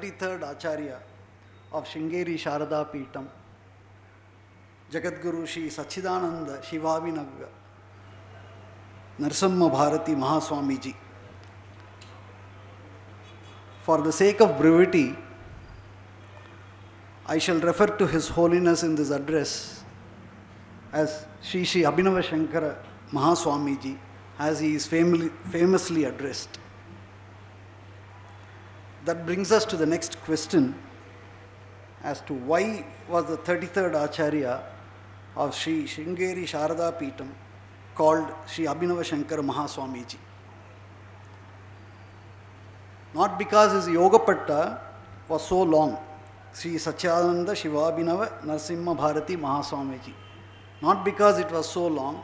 33rd Acharya of Sringeri Sharada Peetam, Jagadguru Shri Sachidananda Shivabhinava Narasimha Bharati Mahaswamiji. For the sake of brevity, I shall refer to His Holiness in this address as Sri Sri Abhinava Shankara Mahaswamiji, as he is famously addressed. That brings us to the next question as to why was the 33rd Acharya of Sri Sringeri Sharada Peetam called Sri Abhinava Shankara Mahaswamiji. Not because his Yogapatta was so long, Sri Sachidananda Shivabhinava Narasimha Bharati Mahaswamiji. Not because it was so long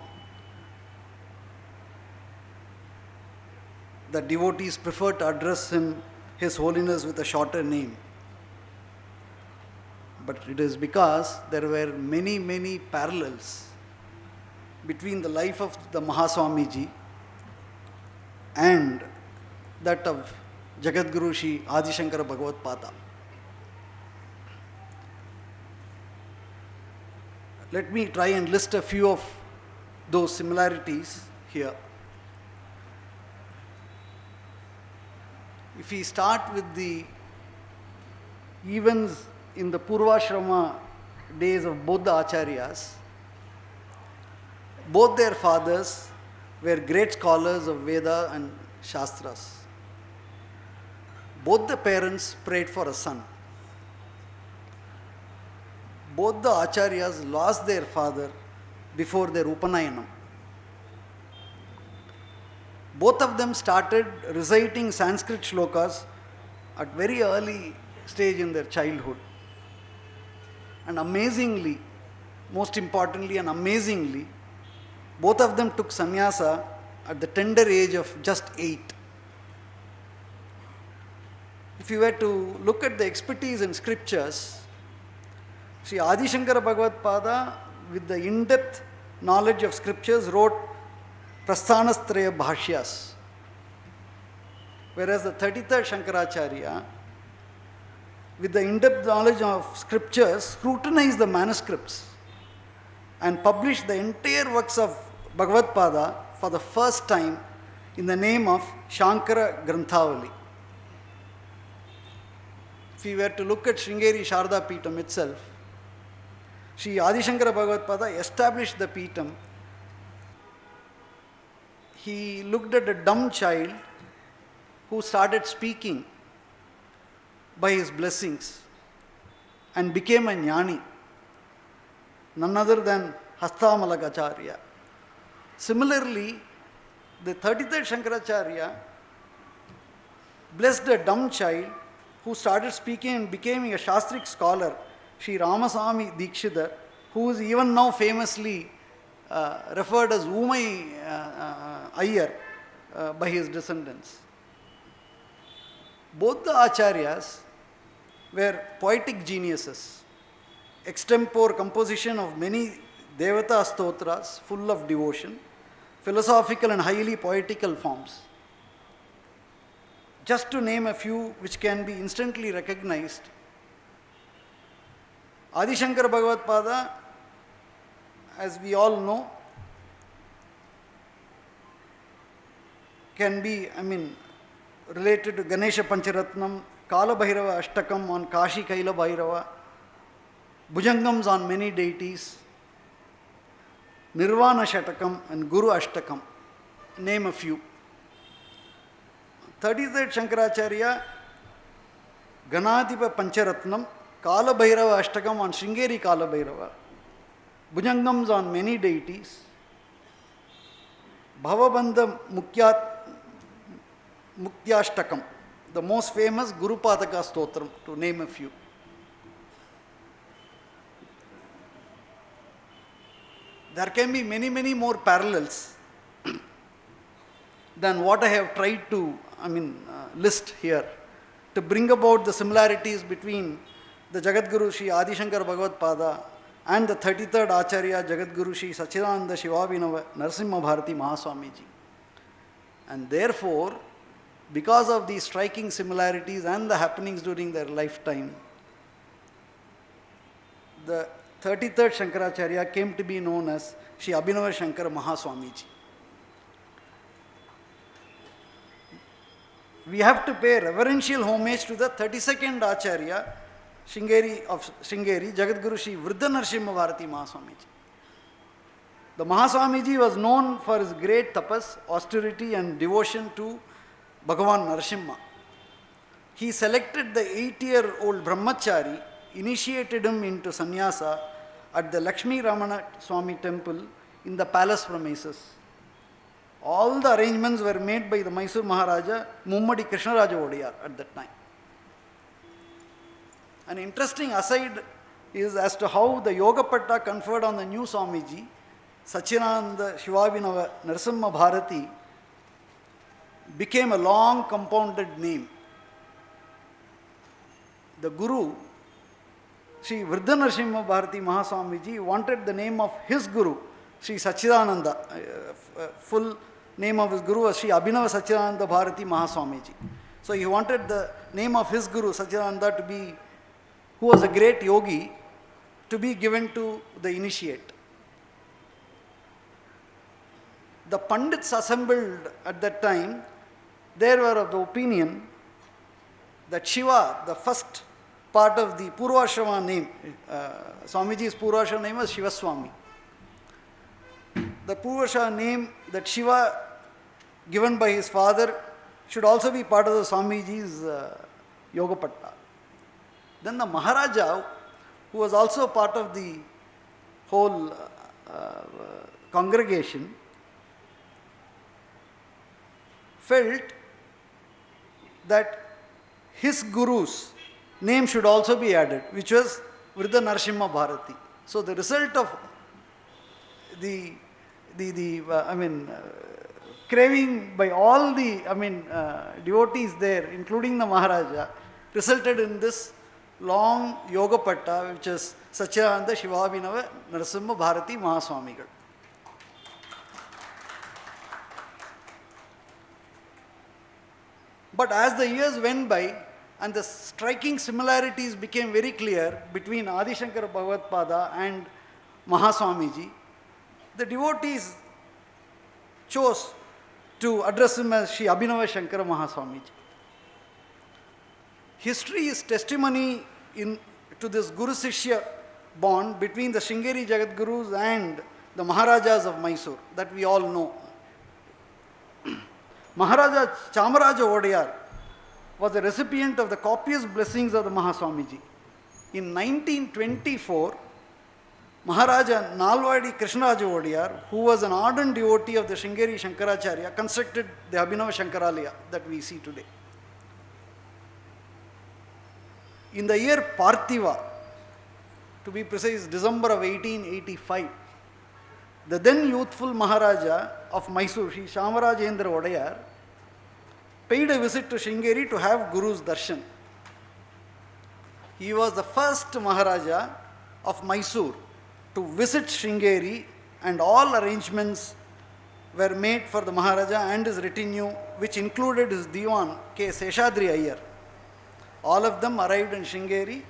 that devotees prefer to address him, His Holiness, with a shorter name. But it is because there were many parallels between the life of the Mahaswamiji and that of Jagadguru Shri Adi Shankara Bhagavad-Pada. Let me try and list a few of those similarities here. If we start with the events in the Purvashrama days of both the Acharyas, both their fathers were great scholars of Veda and Shastras. Both the parents prayed for a son. Both the Acharyas lost their father before their Upanayanam. Both of them started reciting Sanskrit shlokas at very early stage in their childhood. And amazingly, most importantly and amazingly, both of them took sannyasa at the tender age of just 8. If you were to look at the expertise in scriptures, Sri Adi Shankara Bhagavad-Pada, with the in-depth knowledge of scriptures, wrote Prasthanastraya Bhashyas, whereas the 33rd Shankaracharya, with the in-depth knowledge of scriptures, scrutinized the manuscripts and published the entire works of Bhagavad-Pada for the first time in the name of Shankara Granthavali. If we were to look at Sringeri Sharada Peetam itself, Sri Adi Shankara Bhagavad-Pada established the Peetam. He looked at a dumb child who started speaking by his blessings and became a jnani, none other than Hastamalakacharya. Similarly, the 33rd Shankaracharya blessed a dumb child who started speaking and became a Shastric scholar, Sri Ramaswamy Dikshidhar, who is even now famously referred as Umai Iyer by his descendants. Both the Acharyas were poetic geniuses, extempore composition of many Devata stotras full of devotion, philosophical and highly poetical forms. Just to name a few which can be instantly recognized, Adi Shankara Bhagavad-Pada, as we all know, can be, related to Ganesha Pancharatnam, Kala Bhairava Ashtakam on Kashi Kaila Bhairava, Bhujangams on many deities, Nirvana Shatakam and Guru Ashtakam, name a few. 33rd Shankaracharya, Ganadipa Pancharatnam, Kala Bhairava Ashtakam on Sringeri Kala Bhairava, Bhujangams on many deities, Bhavabandha Muktyashtakam, the most famous Guru Padaka Stotram, to name a few. There can be many more parallels than what I have tried to list here to bring about the similarities between the Jagadguru Shri Adi Shankara Bhagavad-Pada and the 33rd Acharya Jagadguru Shri Sachidananda Shivabhinava Narasimha Bharati Mahaswamiji. And therefore, because of these striking similarities and the happenings during their lifetime, the 33rd Shankaracharya came to be known as Sri Abhinava Shankara Mahaswamiji. We have to pay reverential homage to the 32nd Acharya Sringeri of Sringeri, Jagadguru Sri Vriddha Narsimha Bharati Mahaswamiji. The Mahaswamiji was known for his great tapas, austerity and devotion to Bhagavan Narasimha. He selected the 8-year-old brahmachari, initiated him into sannyasa at the Lakshmi Ramana Swami temple in the palace premises. All the arrangements were made by the Mysore Maharaja, Mummadi Krishnaraja Odiyar at that time. An interesting aside is as to how the Yoga Patta conferred on the new Swamiji, Sachidananda Shivabhinava Narasimha Bharati, became a long compounded name. The Guru, Sri Vriddha Narsimha Bharati Mahaswamiji, wanted the name of his Guru, Sri Sachidananda, full name of his Guru was Sri Abhinava Sachidananda Bharati Mahaswamiji. So he wanted the name of his Guru, Sachidananda, to be, who was a great yogi, to be given to the initiate. The Pandits assembled at that time, they were of the opinion that Shiva, the first part of the Purvashrama name, Swamiji's Purvashrama name was Shivaswami. The Purvashrama name that Shiva given by his father should also be part of the Swamiji's Yoga Patta. Then the Maharaja, who was also part of the whole congregation, felt that his Guru's name should also be added, which was Vriddha Narsimha Bharati. So the result of the craving by all the devotees there, including the Maharaja, resulted in this long Yoga Patta, which is Sachidananda Shivabhinava Narasimha Bharati Mahaswamigal. But as the years went by and the striking similarities became very clear between Adi Shankara Bhagavad-pada and Mahaswamiji, the devotees chose to address him as Sri Abhinava Shankara Mahaswamiji. History is testimony to this Guru-Sishya bond between the Sringeri Jagadgurus and the Maharajas of Mysore that we all know. Maharaja Chamaraja Odiyar was a recipient of the copious blessings of the Mahaswamiji. In 1924, Maharaja Nalwadi Krishnaraja Odiyar, who was an ardent devotee of the Sringeri Shankaracharya, constructed the Abhinava Shankaralaya that we see today. In the year Parthiva, to be precise, December of 1885, the then youthful Maharaja of Mysore, Sri Shamarajendra Odayar, paid a visit to Sringeri to have Guru's darshan. He was the first Maharaja of Mysore to visit Sringeri, and all arrangements were made for the Maharaja and his retinue, which included his Diwan K. Seshadri Iyer. All of them arrived in Sringeri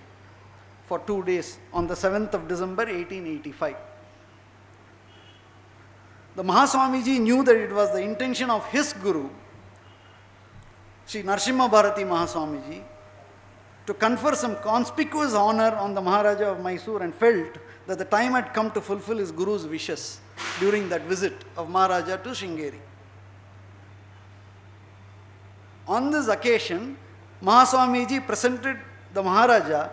for 2 days on the 7th of December 1885. The Mahaswamiji knew that it was the intention of his Guru, Sri Narasimha Bharati Mahaswamiji, to confer some conspicuous honor on the Maharaja of Mysore, and felt that the time had come to fulfill his Guru's wishes during that visit of Maharaja to Sringeri. On this occasion, Mahaswamiji presented the Maharaja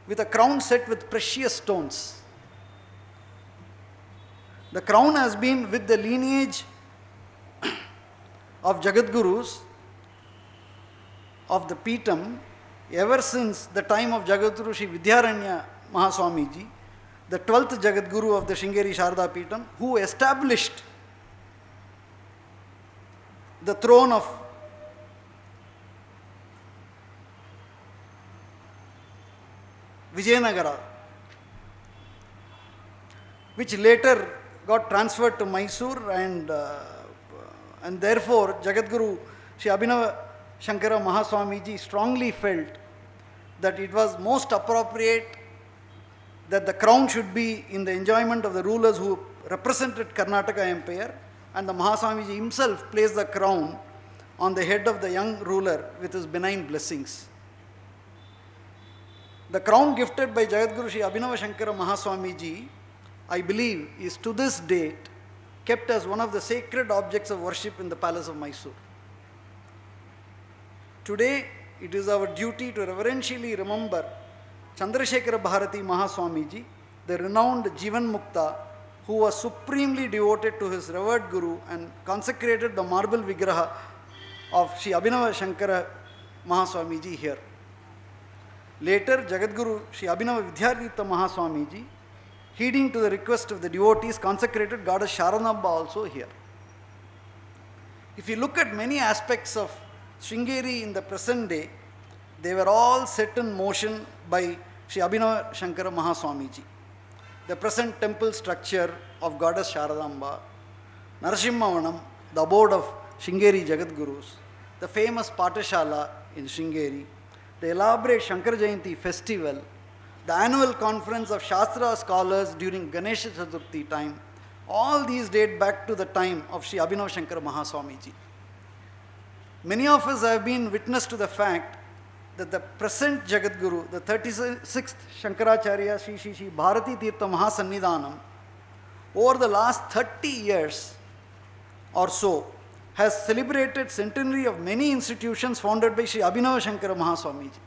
with a crown set with precious stones. The crown has been with the lineage of Jagadgurus of the Peetam ever since the time of Jagadguru Sri Vidyaranya Mahaswamiji, the 12th Jagadguru of the Sringeri Sharda Peetam, who established the throne of Vijayanagara, which later got transferred to Mysore, and therefore Jagadguru Sri Abhinava Shankara Mahaswamiji strongly felt that it was most appropriate that the crown should be in the enjoyment of the rulers who represented Karnataka Empire, and the Mahaswamiji himself placed the crown on the head of the young ruler with his benign blessings. The crown gifted by Jagadguru Sri Abhinava Shankara Mahaswamiji, I believe, is to this date kept as one of the sacred objects of worship in the palace of Mysore. Today, it is our duty to reverentially remember Chandrasekhara Bharati Mahaswamiji, the renowned Jivan Mukta, who was supremely devoted to his revered Guru and consecrated the marble Vigraha of Sri Abhinava Shankara Mahaswamiji here. Later, Jagadguru Sri Abhinava Vidyarita Mahaswamiji, heeding to the request of the devotees, consecrated Goddess Sharanamba also here. If you look at many aspects of Sringeri in the present day, they were all set in motion by Sri Abhinava Shankara Mahaswamiji. The present temple structure of Goddess Sharadamba, Narasimhavanam, the abode of Sringeri Jagadgurus, the famous Patashala in Sringeri, the elaborate Shankar Jayanti festival, the annual conference of Shastra scholars during Ganesha Chaturthi time, all these date back to the time of Sri Abhinava Shankara Mahaswamiji. Many of us have been witness to the fact that the present Jagadguru, the 36th Shankaracharya Sri Bharati Tirtha Mahasannidhanam, over the last 30 years or so, has celebrated centenary of many institutions founded by Sri Abhinava Shankara Mahaswamiji.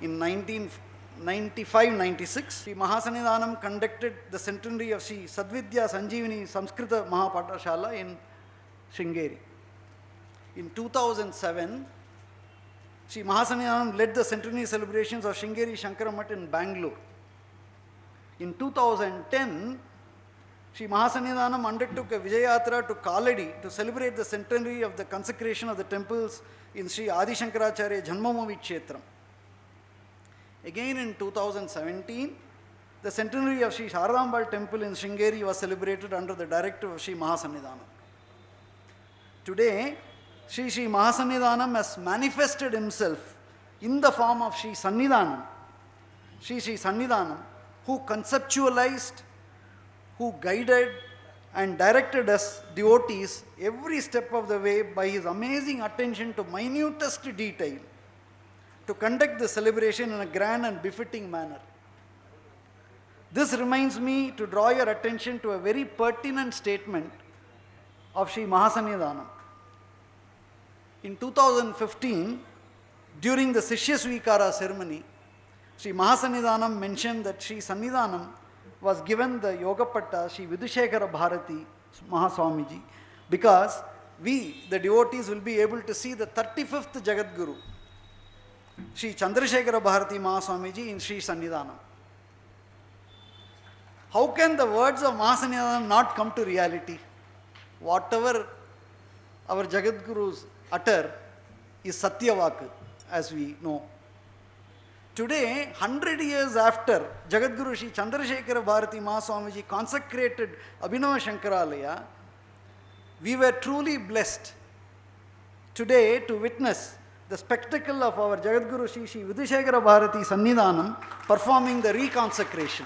In 1995-96, Sri Mahasannidhanam conducted the centenary of Sri Sadvidya Sanjeevani Samskrita Mahapatashala in Sringeri. In 2007, Sri Mahasannidhanam led the centenary celebrations of Sringeri Shankaramat in Bangalore. In 2010, Sri Mahasannidhanam undertook a Vijayatra to Kaladi to celebrate the centenary of the consecration of the temples in Sri Adi Shankaracharya Janmabhoomi Kshetram. Again in 2017, the centenary of Sri Sharadambal temple in Sringeri was celebrated under the directive of Sri Mahasannidhanam. Today, Sri Mahasannidhanam has manifested himself in the form of Sri Sannidhanam, Sri Sannidhanam, who conceptualized, who guided and directed us devotees every step of the way by his amazing attention to minutest detail to conduct the celebration in a grand and befitting manner. This reminds me to draw your attention to a very pertinent statement of Sri Mahasannidhanam. In 2015, during the Sishya Svikara ceremony, Sri Mahasannidhanam mentioned that Sri Sannidhanam was given the Yogapatta Sri Vidushekara Bharati Mahaswamiji because we, the devotees, will be able to see the 35th Jagadguru, Sri Chandrasekhara Bharati Mahaswamiji in Sri Sannidhanam. How can the words of Mahasannidhanam not come to reality? Whatever our Jagadgurus utter is Satyavak, as we know. Today, 100 years after Jagadguru Sri Chandrasekhara Bharati Mahaswamiji consecrated Abhinava Shankaralaya, we were truly blessed today to witness the spectacle of our Jagadguru Sri Vidushekara Bharati Sannidhanam performing the reconsecration.